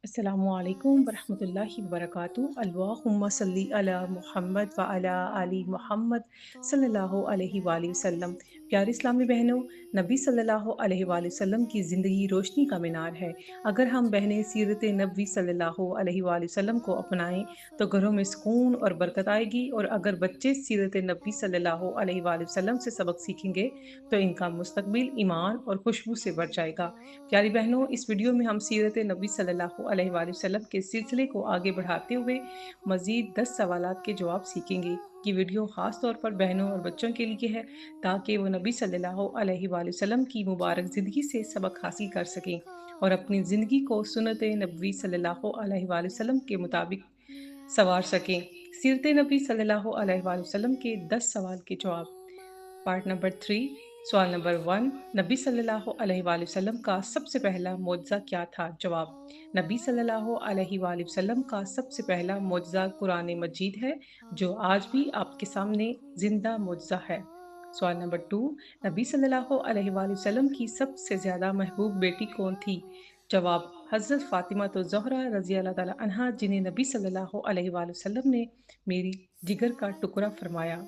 السلام علیکم ورحمۃ اللہ وبرکاتہ۔ اللہم صلی علی محمد وعلی آل محمد صلی اللہ علیہ وآلہ وسلم۔ پیارے اسلامی بہنوں، نبی صلی اللہ علیہ وآلہ وسلم کی زندگی روشنی کا مینار ہے۔ اگر ہم بہنیں سیرت نبوی صلی اللہ علیہ وآلہ وسلم کو اپنائیں تو گھروں میں سکون اور برکت آئے گی، اور اگر بچے سیرت نبوی صلی اللہ علیہ وآلہ وسلم سے سبق سیکھیں گے تو ان کا مستقبل ایمان اور خوشبو سے بھر جائے گا۔ پیاری بہنوں، اس ویڈیو میں ہم سیرت نبی صلی اللہ علیہ وآلہ وسلم کے سلسلے کو آگے بڑھاتے ہوئے مزید 10 سوالات کے جواب سیکھیں گے۔ یہ ویڈیو خاص طور پر بہنوں اور بچوں کے لیے ہے تاکہ وہ نبی صلی اللہ علیہ وآلہ وسلم کی مبارک زندگی سے سبق حاصل کر سکیں اور اپنی زندگی کو سنت نبوی صلی اللہ علیہ وآلہ وسلم کے مطابق سنوار سکیں۔ سیرت نبی صلی اللہ علیہ وآلہ وسلم کے 10 سوال کے جواب۔ پارٹ نمبر 3، سوال نمبر 1، نبی صلی اللہ علیہ وآلہ وسلم کا سب سے پہلا معجزہ کیا تھا؟ جواب: نبی صلی اللہ علیہ وآلہ وسلم کا سب سے پہلا معجزہ قرآن مجید ہے، جو آج بھی آپ کے سامنے زندہ معجزہ ہے۔ سوال نمبر 2، نبی صلی اللہ علیہ وآلہ وسلم کی سب سے زیادہ محبوب بیٹی کون تھی؟ جواب: حضرت فاطمہ الزہرا رضی اللہ تعالی عنہا، جنہیں نبی صلی اللہ علیہ وآلہ وسلم نے میری جگر کا ٹکڑا فرمایا۔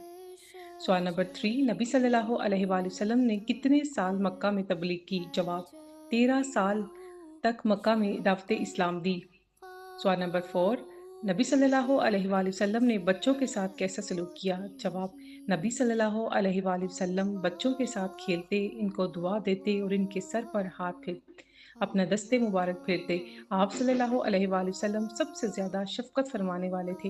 سوال نمبر 3، نبی صلی اللہ علیہ وآلہ وسلم نے کتنے سال مکہ میں تبلیغ کی؟ جواب: 13 سال تک مکہ میں دعوت اسلام دی۔ سوال نمبر 4، نبی صلی اللہ علیہ وآلہ وسلم نے بچوں کے ساتھ کیسا سلوک کیا؟ جواب: نبی صلی اللہ علیہ وآلہ وسلم بچوں کے ساتھ کھیلتے، ان کو دعا دیتے اور ان کے سر پر ہاتھ پھیرتے، اپنا دستے مبارک پھیرتے۔ آپ صلی اللہ علیہ وآلہ وسلم سب سے زیادہ شفقت فرمانے والے تھے۔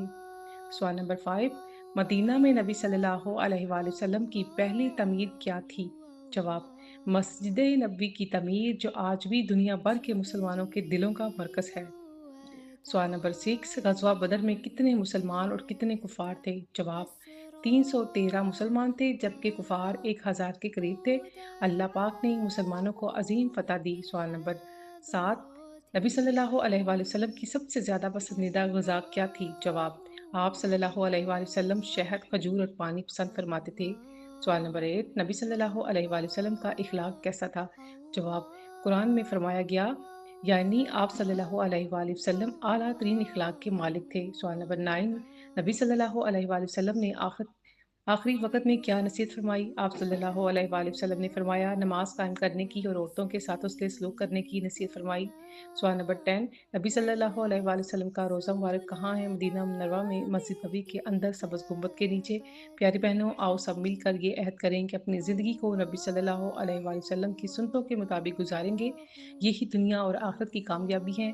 سوال نمبر 5، مدینہ میں نبی صلی اللہ علیہ وآلہ وسلم کی پہلی تعمیر کیا تھی؟ جواب: مسجد نبوی کی تعمیر، جو آج بھی دنیا بھر کے مسلمانوں کے دلوں کا مرکز ہے۔ سوال نمبر 6، غزوہ بدر میں کتنے مسلمان اور کتنے کفار تھے؟ جواب: 313 مسلمان تھے، جبکہ کفار 1000 کے قریب تھے۔ اللہ پاک نے مسلمانوں کو عظیم فتح دی۔ سوال نمبر 7، نبی صلی اللہ علیہ وآلہ وسلم کی سب سے زیادہ پسندیدہ غذا کیا تھی؟ جواب: آپ صلی اللہ علیہ وآلہ وسلم شہد، کھجور اور پانی پسند فرماتے تھے۔ سوال نمبر 8، نبی صلی اللہ علیہ وآلہ وسلم کا اخلاق کیسا تھا؟ جواب: قرآن میں فرمایا گیا، یعنی آپ صلی اللہ علیہ وآلہ وسلم اعلیٰ ترین اخلاق کے مالک تھے۔ سوال نمبر 9، نبی صلی اللہ علیہ وآلہ وسلم نے آخری وقت میں کیا نصیحت فرمائی؟ آپ صلی اللہ علیہ وآلہ وسلم نے فرمایا، نماز قائم کرنے کی اور عورتوں کے ساتھ حسن سلوک کرنے کی نصیحت فرمائی۔ سوال نمبر 10، نبی صلی اللہ علیہ وآلہ وسلم کا روضہ مبارک کہاں ہے؟ مدینہ منورہ میں مسجد نبی کے اندر سبز گنبد کے نیچے۔ پیاری بہنوں، آؤ سب مل کر یہ عہد کریں کہ اپنی زندگی کو نبی صلی اللہ علیہ وآلہ وسلم کی سنتوں کے مطابق گزاریں گے۔ یہی دنیا اور آخرت کی کامیابی ہے۔